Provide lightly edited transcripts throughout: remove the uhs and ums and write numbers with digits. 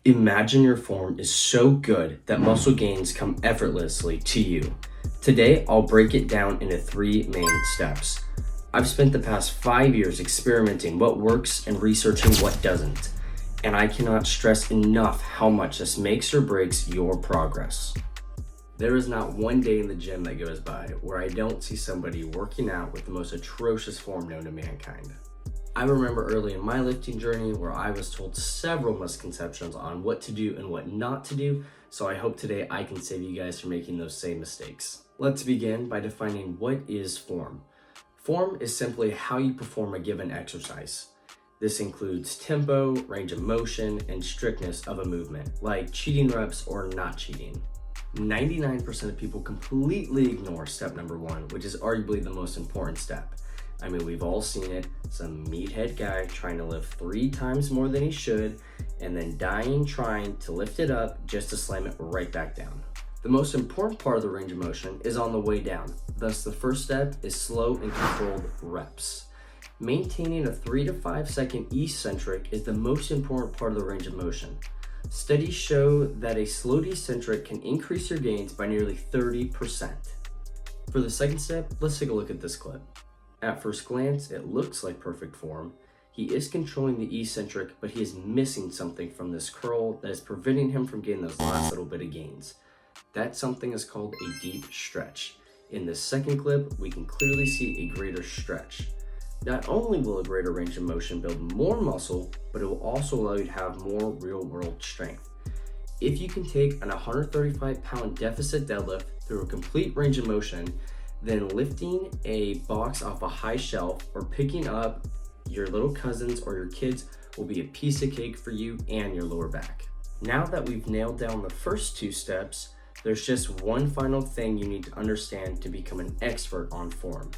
Imagine your form is so good that muscle gains come effortlessly to you. Today, I'll break it down into three main steps. I've spent the past 5 years experimenting what works and researching what doesn't, and I cannot stress enough how much this makes or breaks your progress. There is not one day in the gym that goes by where I don't see somebody working out with the most atrocious form known to mankind. I remember early in my lifting journey where I was told several misconceptions on what to do and what not to do, so I hope today I can save you guys from making those same mistakes. Let's begin by defining what is form. Form is simply how you perform a given exercise. This includes tempo, range of motion, and strictness of a movement, like cheating reps or not cheating. 99% of people completely ignore step number one, which is arguably the most important step. I mean, we've all seen it. Some meathead guy trying to lift 3 times more than he should, and then dying trying to lift it up just to slam it right back down. The most important part of the range of motion is on the way down. Thus, the first step is slow and controlled reps. Maintaining a 3 to 5 second eccentric is the most important part of the range of motion. Studies show that a slow eccentric can increase your gains by nearly 30%. For the second step, let's take a look at this clip. At first glance, it looks like perfect form. He is controlling the eccentric, but he is missing something from this curl that is preventing him from getting those last little bit of gains. That something is called a deep stretch. In this second clip, we can clearly see a greater stretch. Not only will a greater range of motion build more muscle, but it will also allow you to have more real-world strength. If you can take an 135-pound deficit deadlift through a complete range of motion, then lifting a box off a high shelf or picking up your little cousins or your kids will be a piece of cake for you and your lower back. Now that we've nailed down the first 2 steps, there's just one final thing you need to understand to become an expert on form.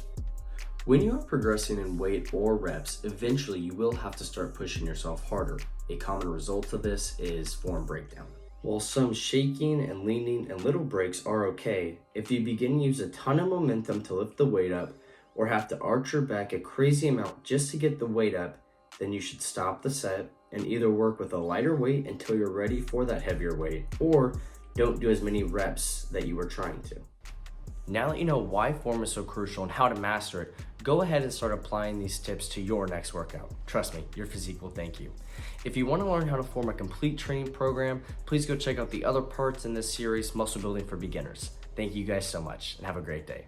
When you are progressing in weight or reps, eventually you will have to start pushing yourself harder. A common result of this is form breakdown. While some shaking and leaning and little breaks are okay, if you begin to use a ton of momentum to lift the weight up or have to arch your back a crazy amount just to get the weight up, then you should stop the set and either work with a lighter weight until you're ready for that heavier weight, or don't do as many reps that you were trying to. Now that you know why form is so crucial and how to master it, go ahead and start applying these tips to your next workout. Trust me, your physique will thank you. If you want to learn how to form a complete training program, please go check out the other parts in this series, Muscle Building for Beginners. Thank you guys so much and have a great day.